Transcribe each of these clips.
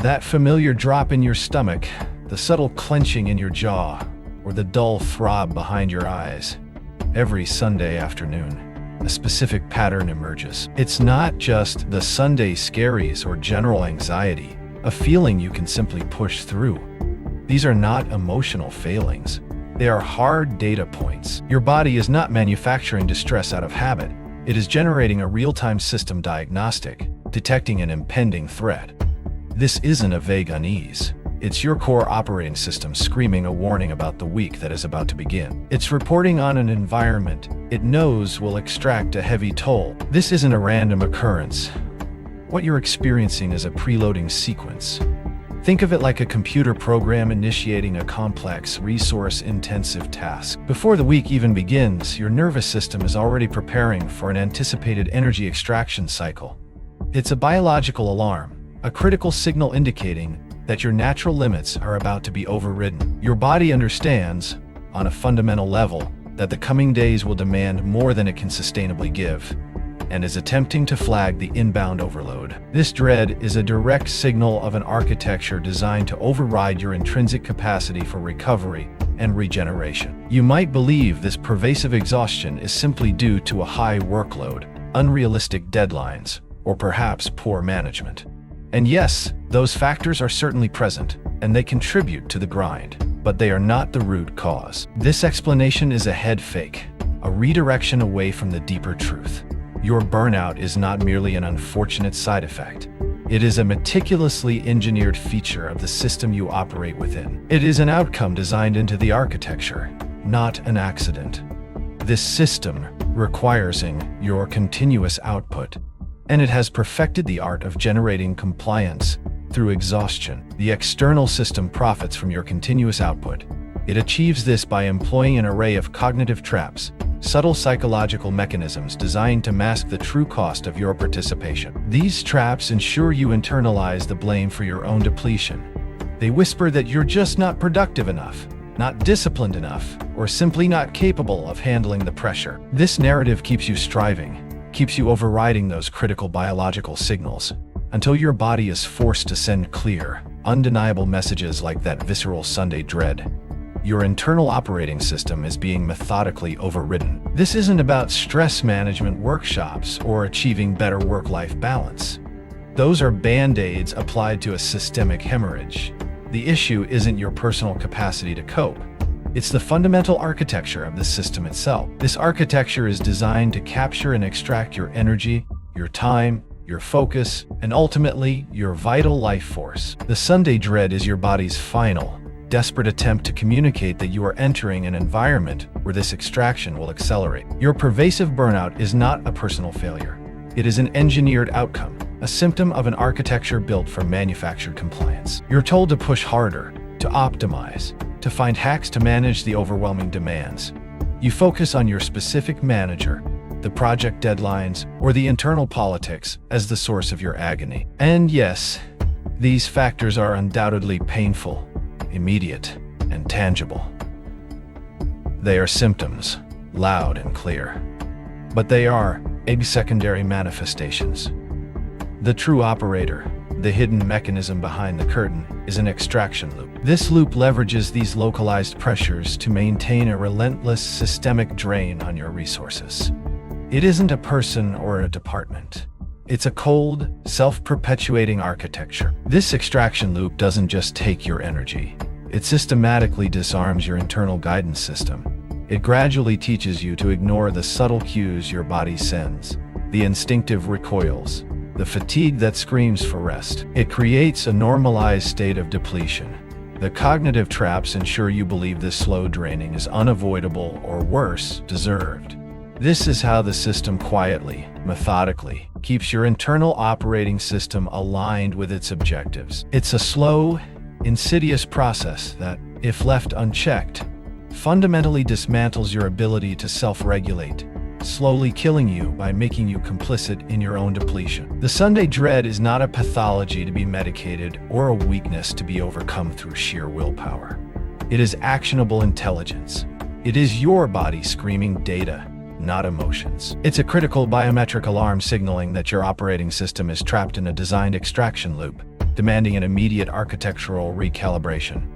That familiar drop in your stomach, the subtle clenching in your jaw, or the dull throb behind your eyes. Every Sunday afternoon, a specific pattern emerges. It's not just the Sunday scaries or general anxiety, a feeling you can simply push through. These are not emotional failings. They are hard data points. Your body is not manufacturing distress out of habit. It is generating a real-time system diagnostic, detecting an impending threat. This isn't a vague unease. It's your core operating system screaming a warning about the week that is about to begin. It's reporting on an environment it knows will extract a heavy toll. This isn't a random occurrence. What you're experiencing is a preloading sequence. Think of it like a computer program initiating a complex, resource-intensive task. Before the week even begins, your nervous system is already preparing for an anticipated energy extraction cycle. It's a biological alarm, a critical signal indicating that your natural limits are about to be overridden. Your body understands, on a fundamental level, that the coming days will demand more than it can sustainably give, and is attempting to flag the inbound overload. This dread is a direct signal of an architecture designed to override your intrinsic capacity for recovery and regeneration. You might believe this pervasive exhaustion is simply due to a high workload, unrealistic deadlines, or perhaps poor management. And yes, those factors are certainly present, and they contribute to the grind, but they are not the root cause. This explanation is a head fake, a redirection away from the deeper truth. Your burnout is not merely an unfortunate side effect. It is a meticulously engineered feature of the system you operate within. It is an outcome designed into the architecture, not an accident. This system requires your continuous output, and it has perfected the art of generating compliance through exhaustion. The external system profits from your continuous output. It achieves this by employing an array of cognitive traps, subtle psychological mechanisms designed to mask the true cost of your participation. These traps ensure you internalize the blame for your own depletion. They whisper that you're just not productive enough, not disciplined enough, or simply not capable of handling the pressure. This narrative keeps you striving, keeps you overriding those critical biological signals, until your body is forced to send clear, undeniable messages like that visceral Sunday dread. Your internal operating system is being methodically overridden. This isn't about stress management workshops or achieving better work-life balance. Those are band-aids applied to a systemic hemorrhage. The issue isn't your personal capacity to cope. It's the fundamental architecture of the system itself. This architecture is designed to capture and extract your energy, your time, your focus, and ultimately, your vital life force. The Sunday dread is your body's final, desperate attempt to communicate that you are entering an environment where this extraction will accelerate. Your pervasive burnout is not a personal failure. It is an engineered outcome, a symptom of an architecture built for manufactured compliance. You're told to push harder, to optimize, to find hacks to manage the overwhelming demands. You focus on your specific manager, the project deadlines, or the internal politics as the source of your agony. And yes, these factors are undoubtedly painful, immediate, and tangible. They are symptoms, loud and clear. But they are secondary manifestations. The true operator, the hidden mechanism behind the curtain, is an extraction loop. This loop leverages these localized pressures to maintain a relentless systemic drain on your resources. It isn't a person or a department. It's a cold, self-perpetuating architecture. This extraction loop doesn't just take your energy. It systematically disarms your internal guidance system. It gradually teaches you to ignore the subtle cues your body sends, the instinctive recoils, the fatigue that screams for rest. It creates a normalized state of depletion. The cognitive traps ensure you believe this slow draining is unavoidable or worse, deserved. This is how the system quietly, methodically, keeps your internal operating system aligned with its objectives. It's a slow, insidious process that, if left unchecked, fundamentally dismantles your ability to self-regulate, slowly killing you by making you complicit in your own depletion. The Sunday dread is not a pathology to be medicated or a weakness to be overcome through sheer willpower. It is actionable intelligence. It is your body screaming data, not emotions. It's a critical biometric alarm signaling that your operating system is trapped in a designed extraction loop, demanding an immediate architectural recalibration.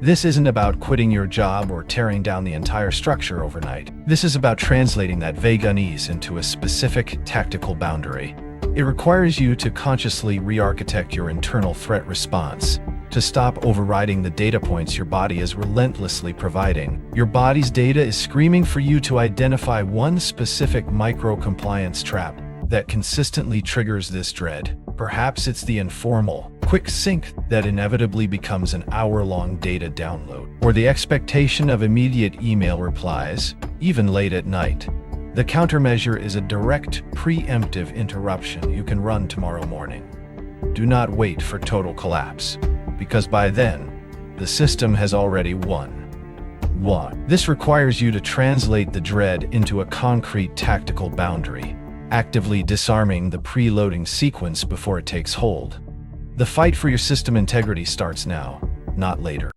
This isn't about quitting your job or tearing down the entire structure overnight. This is about translating that vague unease into a specific tactical boundary. It requires you to consciously re-architect your internal threat response, to stop overriding the data points your body is relentlessly providing. Your body's data is screaming for you to identify one specific micro-compliance trap that consistently triggers this dread. Perhaps it's the informal, quick sync that inevitably becomes an hour-long data download, or the expectation of immediate email replies, even late at night. The countermeasure is a direct, preemptive interruption you can run tomorrow morning. Do not wait for total collapse, because by then, the system has already won. 1. This requires you to translate the dread into a concrete tactical boundary, actively disarming the preloading sequence before it takes hold. The fight for your system integrity starts now, not later.